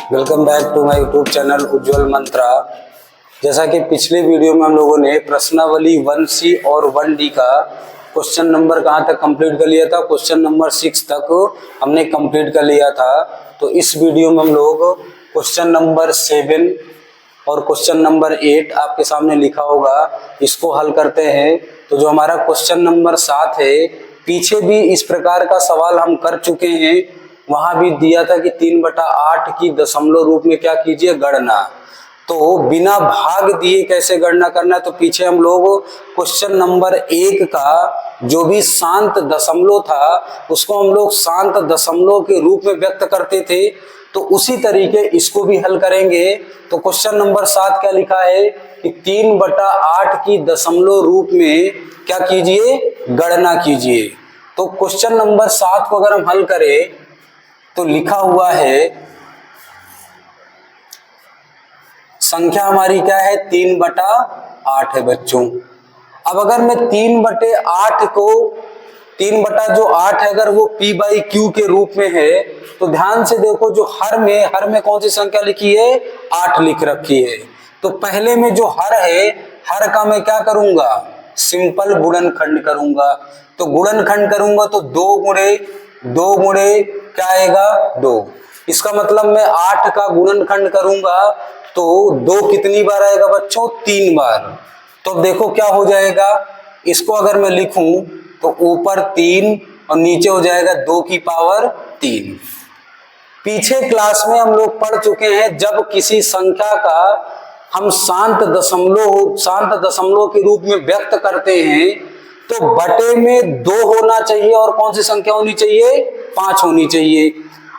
Welcome back to my YouTube channel Ujjwal Mantra. जैसा कि पिछले वीडियो में हम लोगों ने प्रश्नावली 1C और 1D का क्वेश्चन नंबर कहाँ तक कंप्लीट कर लिया था, क्वेश्चन नंबर 6 तक हमने कंप्लीट कर लिया था। तो इस वीडियो में हम लोग क्वेश्चन नंबर 7 और क्वेश्चन नंबर 8 आपके सामने लिखा होगा, इसको हल करते हैं। तो जो हमारा क्वेश्चन नंबर 7 है, पीछे भी इस प्रकार का सवाल हम कर चुके हैं। वहां भी दिया था कि 3/8 की दशमलव रूप में क्या कीजिए, गणना। तो बिना भाग दिए कैसे गणना करना है, तो पीछे हम लोग क्वेश्चन नंबर 1 का जो भी शांत दशमलव था उसको हम लोग शांत दशमलव के रूप में व्यक्त करते थे। तो उसी तरीके इसको भी हल करेंगे। तो क्वेश्चन नंबर 7 क्या लिखा है कि 3/8 की दशमलव रूप में क्या कीजिए, गणना कीजिए। तो क्वेश्चन नंबर 7 को अगर हम हल करें तो लिखा हुआ है, संख्या हमारी क्या है, 3/8 है बच्चों। अब अगर मैं 3/8 को 3/8 है, अगर वो p/q के रूप में है, तो ध्यान से देखो, जो हर में कौन सी संख्या लिखी है, 8 लिख रखी है। तो पहले में जो हर है, हर का मैं क्या करूंगा, सिंपल गुणनखंड करूंगा। तो गुणनखंड करूंगा तो 2 गुणे क्या आएगा, 2। इसका मतलब मैं 8 का गुणनखंड करूंगा तो 2 कितनी बार आएगा बच्चों, 3 बार। तो देखो क्या हो जाएगा, इसको अगर मैं लिखूं तो ऊपर 3 और नीचे हो जाएगा 2 की पावर 3। पीछे क्लास में हम लोग पढ़ चुके हैं, जब किसी संख्या का हम शांत दशमलव के रूप में व्यक्त करते हैं तो बटे में 2 होना चाहिए और कौन सी संख्या होनी चाहिए, 5 होनी चाहिए।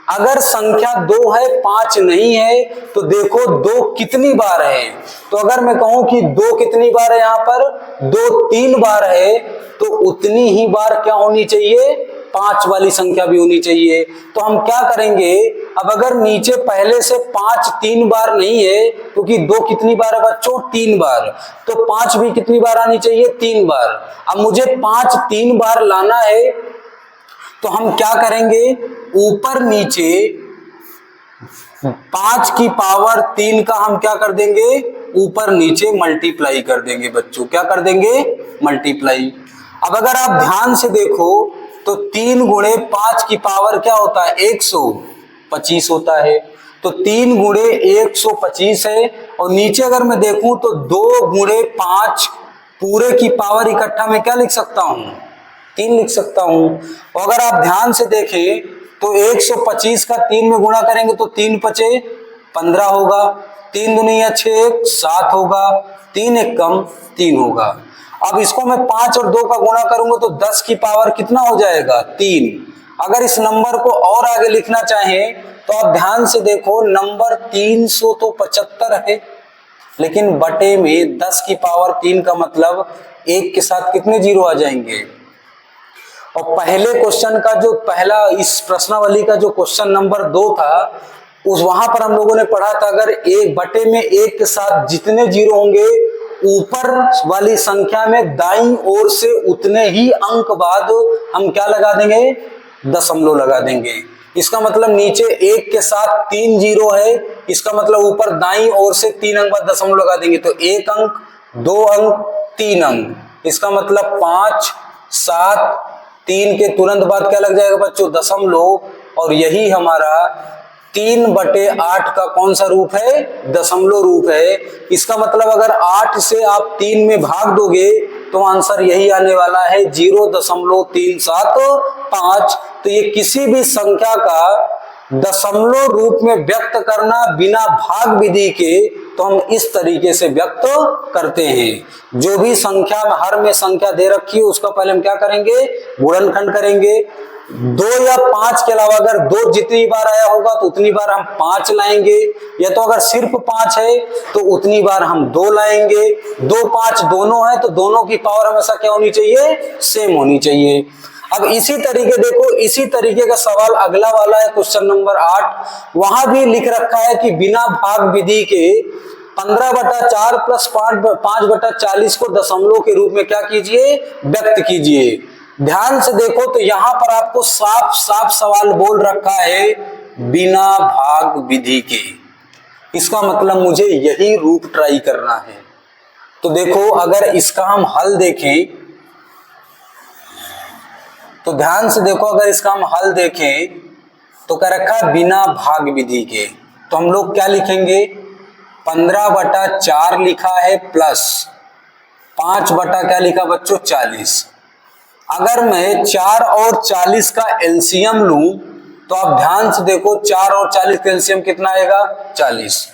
अगर संख्या 2 है, 5 नहीं है, तो देखो 2 कितनी बार है। तो अगर मैं कहूं कि 2 कितनी बार है, यहां पर 2 3 बार है, तो उतनी ही बार क्या होनी चाहिए, 5 वाली संख्या भी होनी चाहिए। तो हम क्या करेंगे, अब अगर नीचे पहले से 5 3 बार नहीं है, क्योंकि 2 कितनी बार है बच्चों, 3 बार, तो 5 भी कितनी बार आनी चाहिए, 3 बार। अब मुझे 5 3 बार लाना है, तो हम क्या करेंगे, ऊपर नीचे 5 की पावर 3 का हम क्या कर देंगे, ऊपर नीचे मल्टीप्लाई कर देंगे बच्चों। क्या कर देंगे, मल्टीप्लाई। अब अगर आप ध्यान से देखो तो 3 गुणे 5 की पावर क्या होता है, 125 होता है। तो 3 गुणे 125 है। और नीचे अगर मैं देखूं तो 2 गुणे 5 पूरे की पावर इकट्ठा में क्या लिख सकता हूं, 3 लिख सकता हूं। और अगर आप ध्यान से देखें तो 125 का 3 में गुणा करेंगे तो 3 पचे 15 होगा, 3 दुनिया 6 7 होगा, 3 एक कम 3 होगा। अब इसको मैं 5 और 2 का गुणा करूंगा तो 10 की पावर कितना हो जाएगा, 3। अगर इस नंबर को और आगे लिखना चाहें तो आप ध्यान से देखो, नंबर 375 है, लेकिन बटे में 10 की पावर 3 का मतलब 1 के साथ कितने जीरो आ जाएंगे। और पहले क्वेश्चन का जो पहला, इस प्रश्नावली का जो क्वेश्चन नंबर 2 था, उस वहां पर हम लोगों ने पढ़ा था, अगर 1 बटे में 1 के साथ जितने जीरो होंगे, ऊपर वाली संख्या में दाईं ओर से उतने ही अंक बाद हम क्या लगा देंगे, दशमलव लगा देंगे। इसका मतलब नीचे 1 के साथ 3 जीरो है, इसका मतलब ऊपर दाईं ओर से 3 अंक बाद दशमलव लगा देंगे। तो 1 अंक, 2 अंक, 3 अंक, इसका मतलब 5 7, 3 के तुरंत बाद क्या लग जाएगा बच्चों, दशमलव। और यही हमारा 3/8 का कौन सा रूप है, दशमलव रूप है। इसका मतलब अगर 8 से आप 3 में भाग दोगे तो आंसर यही आने वाला है, 0.375। तो ये किसी भी संख्या का दशमलव रूप में व्यक्त करना बिना भाग विधि के, तो हम इस तरीके से व्यक्त करते हैं। जो भी संख्या में हर में संख्या दे रखी है उसका पहले हम क्या करेंगे, गुणनखंड करेंगे। 2 या 5 के अलावा अगर 2 जितनी बार आया होगा तो उतनी बार हम 5 लाएंगे, या तो अगर सिर्फ 5 है तो उतनी बार हम 2 लाएंगे। 2 5 दोनों है तो दोनों की पावर हमेशा क्या होनी चाहिए, सेम होनी चाहिए। अब इसी तरीके देखो, इसी तरीके का सवाल अगला वाला है क्वेश्चन नंबर 8। वहां भी लिख रखा है कि बिना भाग विधि के 15/4 प्लस 5/40 को दशमलव के रूप में क्या कीजिए, व्यक्त कीजिए। ध्यान से देखो तो यहां पर आपको साफ साफ सवाल बोल रखा है बिना भाग विधि के। इसका मतलब मुझे यही रूप ट्राई करना है। तो देखो अगर इसका हम हल देखें तो ध्यान से देखो, अगर इसका हम हल देखें तो कह रखा है बिना भाग विधि के। तो हम लोग क्या लिखेंगे, 15/4 लिखा है प्लस 5 बटा क्या लिखा बच्चों 40। अगर मैं 4 और 40 का एलसीएम लूं तो आप ध्यान से देखो 4 और 40 का एलसीएम कितना आएगा 40।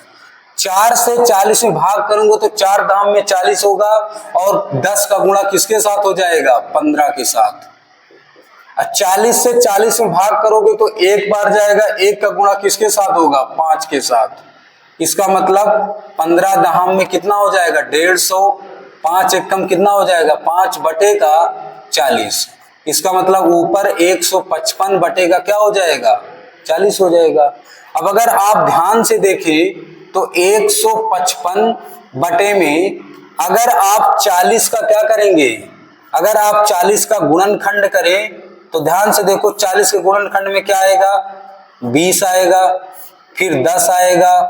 4 से 40 में भाग करूंगा तो 4 दाम में 40 होगा और 10 का गुणा किसके साथ हो जाएगा 15 के साथ। 40 से 40 में भाग करोगे तो एक बार जाएगा, एक का गुणा किसके साथ होगा 5 के साथ। इसका मतलब 15 दहाम में कितना हो जाएगा 150, 5 एकम कितना हो जाएगा 5 बटे का 40। इसका मतलब ऊपर 155 बटे का क्या हो जाएगा 40 हो जाएगा। अब अगर आप ध्यान से देखें तो 155 बटे में अगर आप 40 का क्या करेंगे, अगर आप 40 का गुणनखंड करें तो ध्यान से देखो 40 के गुणनखंड में क्या आएगा 20 आएगा, फिर 10 आएगा,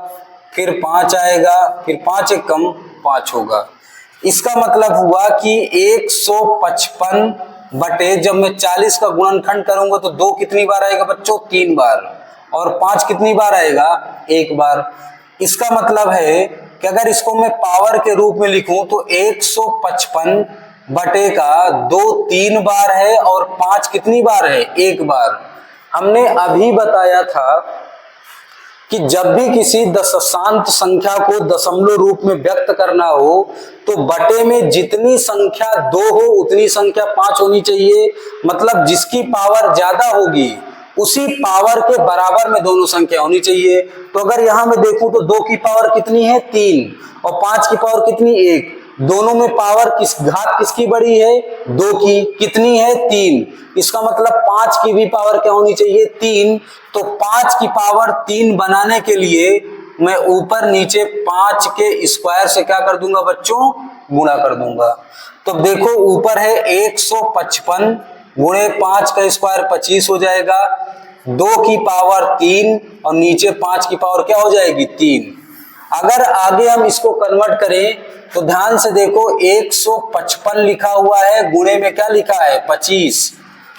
फिर 5 आएगा, फिर 5 एकम 5 होगा। इसका मतलब हुआ कि 155 बटे जब मैं 40 का गुणनखंड करूंगा तो 2 कितनी बार आएगा बच्चों 3 बार, और 5 कितनी बार आएगा 1 बार। इसका मतलब है कि अगर इसको मैं पावर के रूप में लिखूं तो 155 बटे का 2 3 बार है और 5 कितनी बार है 1 बार। हमने अभी बताया था कि जब भी किसी दशांश संख्या को दशमलव रूप में व्यक्त करना हो तो बटे में जितनी संख्या 2 हो उतनी संख्या 5 होनी चाहिए। मतलब जिसकी पावर ज्यादा होगी उसी पावर के बराबर में दोनों संख्या होनी चाहिए। तो अगर यहां मैं देखूं तो 2 की पावर कितनी है 3 और 5 की पावर कितनी 1, दोनों में पावर घात किसकी बड़ी है 2 की, कितनी है 3। इसका मतलब 5 की भी पावर क्या होनी चाहिए 3। तो 5 की पावर 3 बनाने के लिए मैं ऊपर नीचे 5 के स्क्वायर से क्या कर दूंगा बच्चों गुणा कर दूंगा। तो देखो ऊपर है 155 गुणे 5 का स्क्वायर 25 हो जाएगा, 2 की पावर 3 और नीचे 5 की पावर क्या हो जाएगी 3। अगर आगे हम इसको कन्वर्ट करें तो ध्यान से देखो 155 लिखा हुआ है, गुणे में क्या लिखा है 25,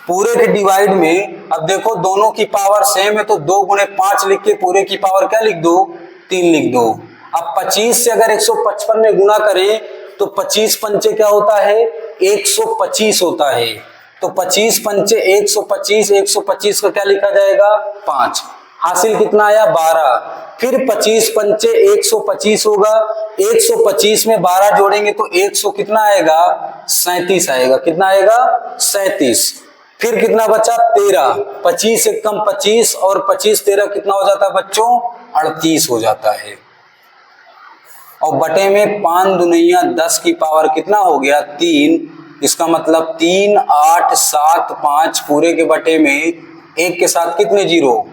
पूरे के डिवाइड में। अब देखो दोनों की पावर सेम है तो 2 गुणे 5 लिख के पूरे की पावर क्या लिख दो 3 लिख दो। अब 25 से अगर 155 में गुणा करें तो 25 पंचे क्या होता है 125 होता है। तो 25 पंचे 125, 125 का क्या लिखा जाएगा 5, हासिल कितना आया 12। फिर 25 पंचे 125 होगा, 125 में 12 जोड़ेंगे तो 100 कितना आएगा 37 आएगा, कितना आएगा 37। फिर कितना बचा 13, 25 एकम 25 और 25 13 कितना हो जाता है बच्चों 38 हो जाता है। और बटे में 5 दुनिया 10 की पावर कितना हो गया 3। इसका मतलब 3 8 7 5 पूरे के बटे में 1 के साथ कितने जीरो।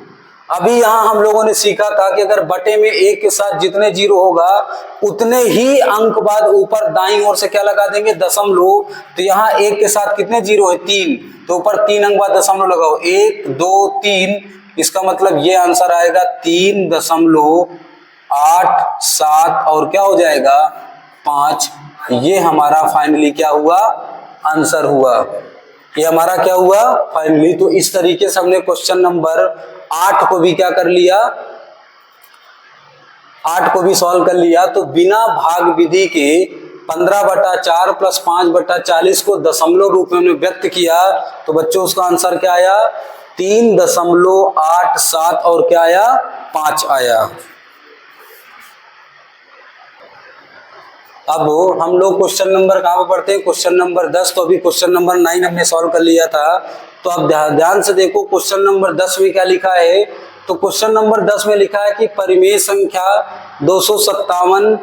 अभी यहां हम लोगों ने सीखा था कि अगर बटे में 1 के साथ जितने जीरो होगा उतने ही अंक बाद ऊपर दाईं ओर से क्या लगा देंगे दशमलव। तो यहाँ 1 के साथ कितने जीरो है 3, तो ऊपर 3 अंक बाद दशमलव लगाओ 1 2 3। इसका मतलब ये आंसर आएगा 3.87 और क्या हो जाएगा 5। ये हमारा फाइनली क्या हुआ आंसर हुआ, ये हमारा क्या हुआ फाइनली। तो इस तरीके से हमने क्वेश्चन नंबर 8 को भी क्या कर लिया 8 को भी सॉल्व कर लिया। तो बिना भाग विधि के 15/4 प्लस 5/40 को दशमलव रूप में व्यक्त किया तो बच्चों उसका आंसर क्या आया 3.87 और क्या आया 5 आया। अब हम लोग क्वेश्चन नंबर कहां पर पढ़ते हैं क्वेश्चन नंबर 10। तो अभी क्वेश्चन नंबर 9 हमने सॉल्व कर लिया था। तो अब ध्यान से देखो क्वेश्चन नंबर 10 में क्या लिखा है। तो क्वेश्चन नंबर 10 में लिखा है कि परिमेय संख्या 257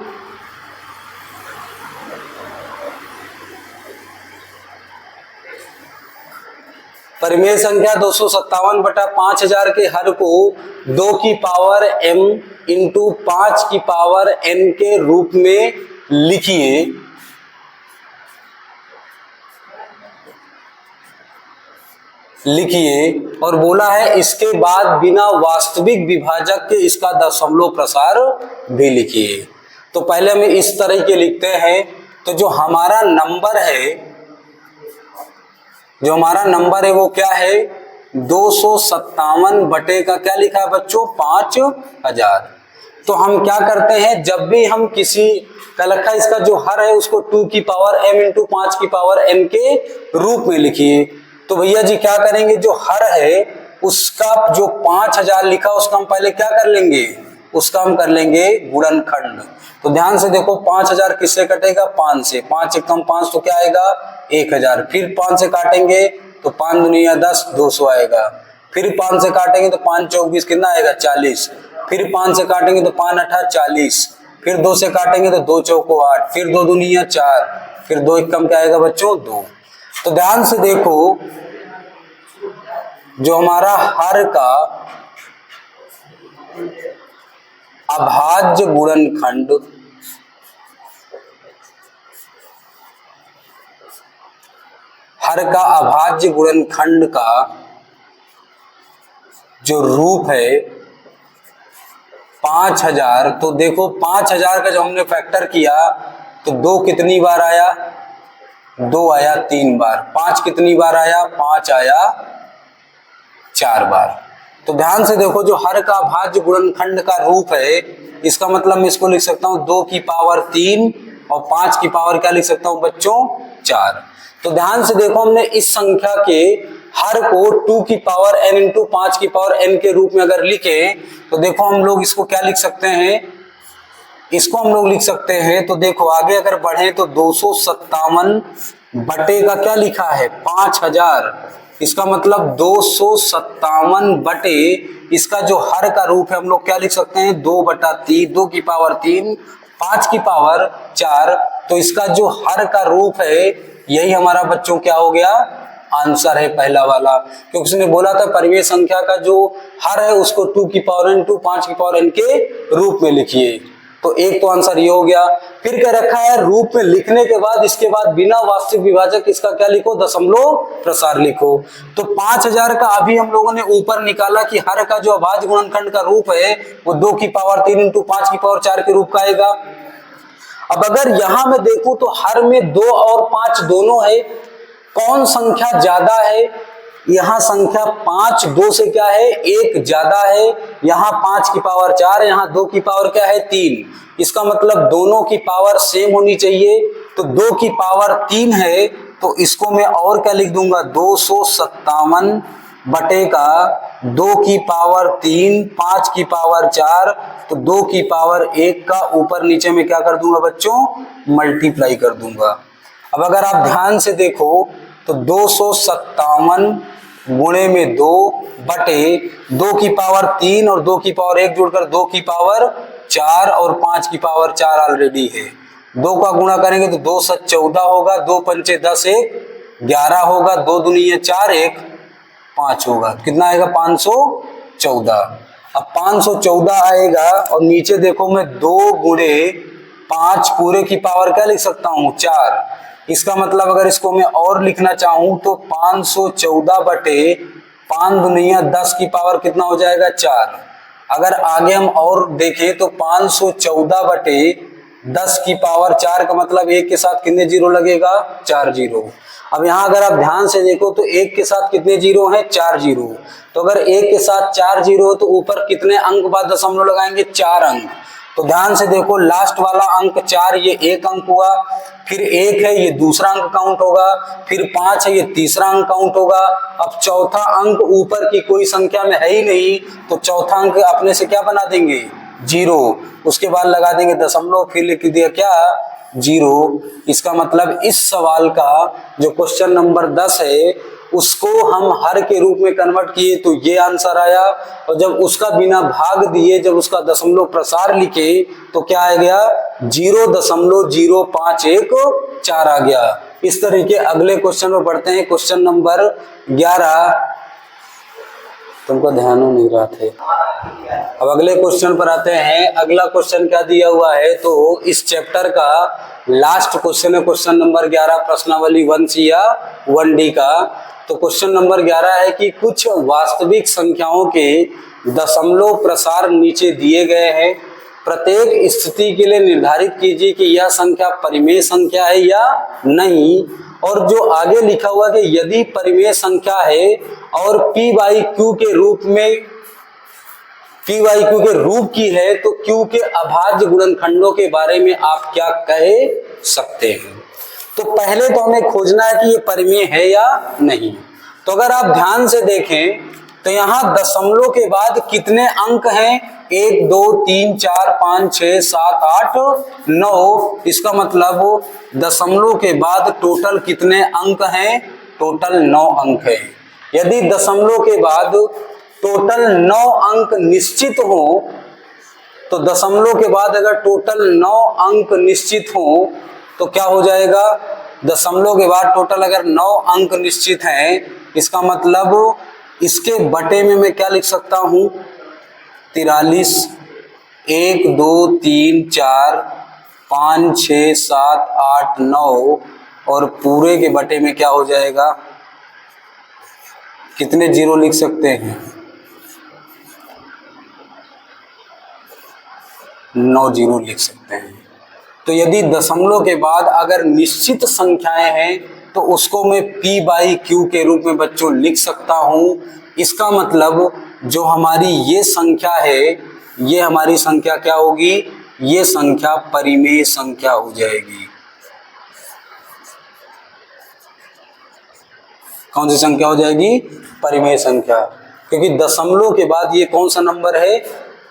परिमेय संख्या 257 बटा 5000 के हर को 2 की पावर m इंटू 5 की पावर n के रूप में लिखिए। लिखिए और बोला है इसके बाद बिना वास्तविक विभाजक के इसका दशमलव प्रसार भी लिखिए। तो पहले हम इस तरह के लिखते हैं। तो जो हमारा नंबर है वो क्या है, 257 बटे का क्या लिखा है बच्चों, 5000। तो हम क्या करते हैं, जब भी हम किसी का लिखा इसका जो हर है उसको 2 की पावर m इंटू 5 की पावर n के रूप में लिखिए। तो भैया जी क्या करेंगे, जो हर है उसका जो 5000 लिखा उसका हम पहले क्या कर लेंगे, उसका हम कर लेंगे गुणनखंड। तो ध्यान से देखो 5000 किससे कटेगा, 5 से, 5 एकम 5 तो क्या आएगा 1000। फिर 5 से काटेंगे तो 5 दूनिया 10, 200 आएगा। फिर 5 से काटेंगे तो 5 चौक 20 कितना आएगा 40। फिर 5 से काटेंगे तो 5 8 40। फिर 2 से काटेंगे तो 2 चौको 8। फिर 2 दूनिया 4। फिर 2 एकम क्या आएगा बच्चों 2। तो ध्यान से देखो जो हमारा हर का अभाज्य गुणनखंड का जो रूप है 5000। तो देखो 5000 का जब हमने फैक्टर किया तो 2 कितनी बार आया, 2 आया 3 बार। 5 कितनी बार आया, 5 आया 4 बार। तो ध्यान से देखो जो हर का अभाज्य गुणनखंड का रूप है, इसका मतलब मैं इसको लिख सकता हूं 2 की पावर 3 और 5 की पावर क्या लिख सकता हूं बच्चों 4। तो ध्यान से देखो हमने इस संख्या के हर को 2 की पावर n इंटू 5 की पावर n के रूप में अगर लिखे तो देखो हम लोग इसको क्या लिख सकते हैं, इसको हम लोग लिख सकते हैं। तो देखो आगे अगर बढ़े तो 257 बटे का क्या लिखा है 5000। इसका मतलब 257 बटे इसका जो हर का रूप है हम लोग क्या लिख सकते हैं 2/3, 2 की पावर 3, 5 की पावर 4। तो इसका जो हर का रूप है यही हमारा बच्चों क्या हो गया, आंसर है पहला वाला। क्योंकि उसने बोला था परिमेय संख्या का जो हर है उसको 2 की पावर n टू 5 की पावर n के रूप में लिखिए। तो एक तो आंसर ये हो गया। फिर क्या रखा है, रूप में लिखने के बाद इसके बाद बिना वास्तविक विभाजक इसका क्या लिखो, दशमलव प्रसार लिखो। तो 5000 का अभी हम लोगों ने ऊपर निकाला कि हर का जो अभाज्य गुणनखंड का रूप है वो 2 की पावर 3 इंटू 5 की पावर 4 के रूप का आएगा। अब अगर यहां मैं देखूं तो हर में 2 और 5 दोनों है, कौन संख्या ज्यादा है, यहां संख्या 5 2 से क्या है 1 ज्यादा है। यहां 5 की पावर 4, यहां 2 की पावर क्या है 3। इसका मतलब दोनों की पावर सेम होनी चाहिए। तो 2 की पावर 3 है तो इसको मैं और क्या लिख दूंगा 257 बटे का 2 की पावर 3, 5 की पावर 4। तो 2 की पावर 1 का ऊपर नीचे में क्या कर दूंगा बच्चों, मल्टीप्लाई कर दूंगा। अब अगर आप ध्यान से देखो तो 257 गुणे में 2 बटे 2 की पावर 3 और 2 की पावर 1 जोड़कर 2 की पावर 4 और 5 की पावर 4 ऑलरेडी है। 2 का गुणा करेंगे तो 2 7 14 होगा, 2 पंचे 10 1 11 होगा, 2 दूनी 4 1 5 होगा। कितना आएगा 514। अब 514 आएगा और नीचे देखो मैं 2 गुणे 5 पूरे की पावर क्या लिख सकता हूँ 4। इसका मतलब अगर इसको मैं और लिखना चाहूं तो 514 बटे 5 दुनिया 10 की पावर कितना हो जाएगा 4। अगर आगे हम और देखें तो 514 बटे 10 की पावर 4 का मतलब 1 के साथ कितने जीरो लगेगा 4 जीरो। अब यहाँ अगर आप ध्यान से देखो तो 1 के साथ कितने जीरो हैं 4 जीरो। तो अगर 1 के साथ 4 जीरो तो ऊपर कितने अंक बाद दशमलव लगाएंगे 4 अंक। तो ध्यान से देखो लास्ट वाला अंक 4 ये 1 अंक हुआ, फिर 1 है ये दूसरा अंक काउंट होगा, फिर 5 है ये तीसरा अंक काउंट होगा। अब चौथा अंक ऊपर की कोई संख्या में है ही नहीं तो चौथा अंक अपने से क्या बना देंगे 0। उसके बाद लगा देंगे दशमलव, फिर लिख दिया क्या 0। इसका मतलब इस सवाल का जो क्वेश्चन नंबर 10 है उसको हम हर के रूप में कन्वर्ट किए तो ये आंसर आया। और जब उसका बिना भाग दिए जब उसका दशमलव प्रसार लिखे तो क्या आ गया 0.0514 आ गया। इस तरीके अगले क्वेश्चन में बढ़ते हैं। क्वेश्चन नंबर 11 तुमको ध्यान ही नहीं रहा थे। अब अगले क्वेश्चन पर आते हैं। अगला क्वेश्चन क्या दिया हुआ है, तो इस चैप्टर का लास्ट क्वेश्चन है क्वेश्चन नंबर 11 प्रश्नावली 1C या 1D का। तो क्वेश्चन नंबर 11 है कि कुछ वास्तविक संख्याओं के दशमलव प्रसार नीचे दिए गए हैं। प्रत्येक स्थिति के लिए निर्धारित कीजिए कि यह संख्या परिमेय संख्या है या नहीं। और जो आगे लिखा हुआ कि यदि परिमेय संख्या है और p बाई क्यू के रूप में p बाई क्यू के रूप की है, तो q के अभाज्य गुणनखंडों के बारे में आप क्या कह सकते हैं। तो पहले तो हमें खोजना है कि ये परिमेय है या नहीं। तो अगर आप ध्यान से देखें तो यहाँ दशमलव के बाद कितने अंक हैं, 1 2 3 4 5 6 7 8 9। इसका मतलब दशमलव के बाद टोटल कितने अंक हैं, टोटल 9 अंक हैं। यदि दशमलव के बाद टोटल 9 अंक निश्चित हो, तो दशमलव के बाद अगर टोटल 9 अंक निश्चित हो तो क्या हो जाएगा, दशमलव के बाद टोटल अगर 9 अंक निश्चित हैं, इसका मतलब इसके बटे में मैं क्या लिख सकता हूं, 43 1 2 3 4 5 6 7 8 9 और पूरे के बटे में क्या हो जाएगा, कितने जीरो लिख सकते हैं, 9 जीरो लिख सकते हैं। तो यदि दशमलव के बाद अगर निश्चित संख्याएं हैं तो उसको मैं p बाई क्यू के रूप में बच्चों लिख सकता हूं। इसका मतलब जो हमारी ये संख्या है, ये हमारी संख्या क्या होगी, ये संख्या परिमेय संख्या हो जाएगी। कौन सी संख्या हो जाएगी, परिमेय संख्या, क्योंकि दशमलव के बाद ये कौन सा नंबर है,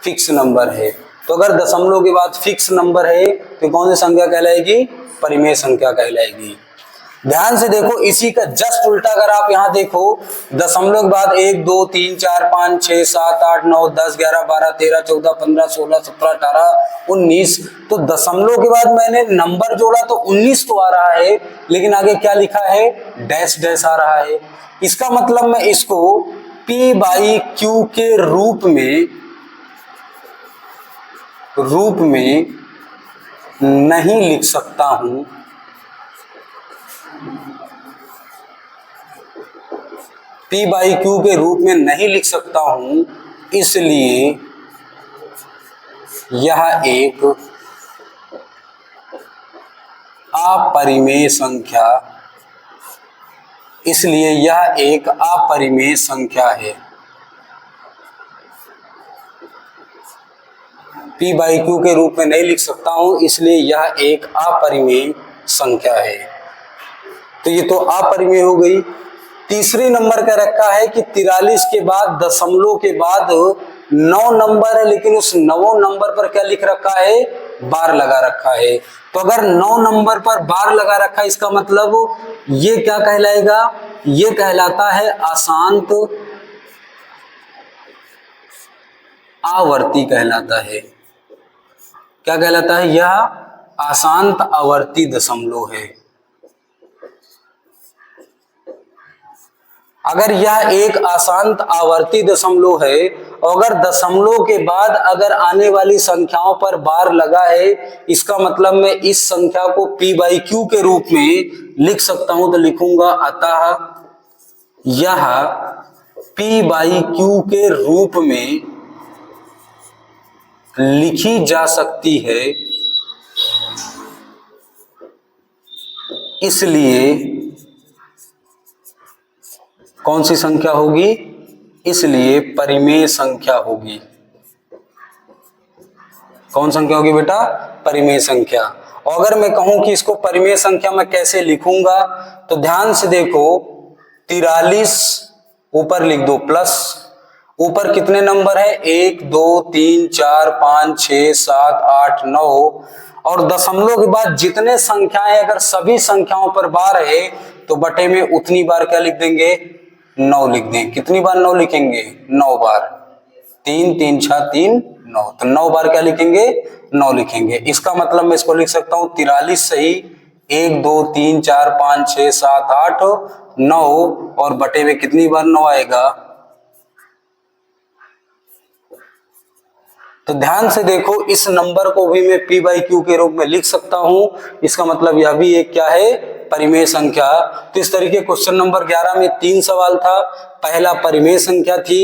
फिक्स नंबर है। तो अगर दशमलव के बाद फिक्स नंबर है तो कौन सी संख्या कहलाएगी, परिमेय संख्या कहलाएगी। ध्यान से देखो, इसी का जस्ट उल्टा अगर आप यहाँ देखो, दशमलव के बाद 1 2 3 4 5 6 7 8 9 10 11 12 13 14 15 16 17 18 19। तो दशमलव के बाद मैंने नंबर जोड़ा तो 19 तो आ रहा है, लेकिन आगे क्या लिखा है, डैश डैश आ रहा है। इसका मतलब मैं इसको p बाई क्यू के रूप में नहीं लिख सकता हूं। p बाई क्यू के रूप में नहीं लिख सकता हूं, इसलिए यह एक अपरिमेय संख्या, इसलिए यह एक अपरिमेय संख्या है। p बाई क्यू के रूप में नहीं लिख सकता हूं, इसलिए यह एक अपरिमेय संख्या है। तो ये तो अपरिमेय हो गई। तीसरी नंबर का रखा है कि 43 के बाद दशमलव के बाद 9 नंबर है, लेकिन उस 9 नंबर पर क्या लिख रखा है, बार लगा रखा है। तो अगर 9 नंबर पर बार लगा रखा है, इसका मतलब ये क्या कहलाएगा, ये कहलाता है अशांत आवर्ती कहलाता है। क्या कहलाता है, यह अशांत आवर्ती दशमलव है। अगर यह एक अशांत आवर्ती दशमलव है और अगर दशमलव के बाद अगर आने वाली संख्याओं पर बार लगा है, इसका मतलब मैं इस संख्या को p बाई क्यू के रूप में लिख सकता हूं। तो लिखूंगा अतः यह p बाई क्यू के रूप में लिखी जा सकती है, इसलिए कौन सी संख्या होगी, इसलिए परिमेय संख्या होगी। कौन संख्या होगी बेटा, परिमेय संख्या। और अगर मैं कहूं कि इसको परिमेय संख्या मैं कैसे लिखूंगा, तो ध्यान से देखो, 43 ऊपर लिख दो प्लस, ऊपर कितने नंबर है, 1 2 3 4 5 6 7 8 9 और दशमलव के बाद जितने संख्याएं अगर सभी संख्याओं पर बार है तो बटे में उतनी बार क्या लिख देंगे, 9 लिख दें। कितनी बार 9 लिखेंगे, 9 बार, 3 3 6 3 9, तो 9 बार क्या लिखेंगे, 9 लिखेंगे। इसका मतलब मैं इसको लिख सकता हूं 43 सही 1 2 3 4 5 6 7 8 9 और बटे में कितनी बार 9 आएगा, तो ध्यान से देखो, इस नंबर को भी मैं p बाई क्यू के रूप में लिख सकता हूं। इसका मतलब यह भी एक क्या है, परिमेय संख्या। तो इस तरीके क्वेश्चन नंबर 11 में 3 सवाल था। पहला परिमेय संख्या थी,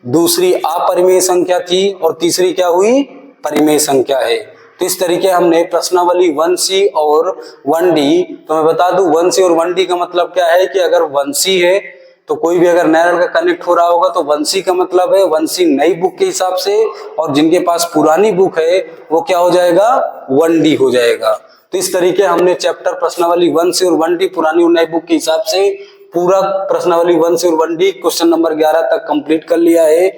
दूसरी अपरिमेय संख्या थी और तीसरी क्या हुई, परिमेय संख्या है। तो इस तरीके हमने प्रश्नावली 1C और 1D, तो मैं बता दूं 1C और 1D का मतलब क्या है कि अगर 1C है तो कोई भी अगर नया लड़का कनेक्ट हो रहा होगा तो 1C का मतलब है 1C नई बुक के हिसाब से, और जिनके पास पुरानी बुक है वो क्या हो जाएगा, 1D हो जाएगा। तो इस तरीके हमने चैप्टर प्रश्नावली 1C और 1D पुरानी और नई बुक के हिसाब से पूरा प्रश्नावली 1C और 1D क्वेश्चन नंबर 11 तक कंप्लीट कर लिया है।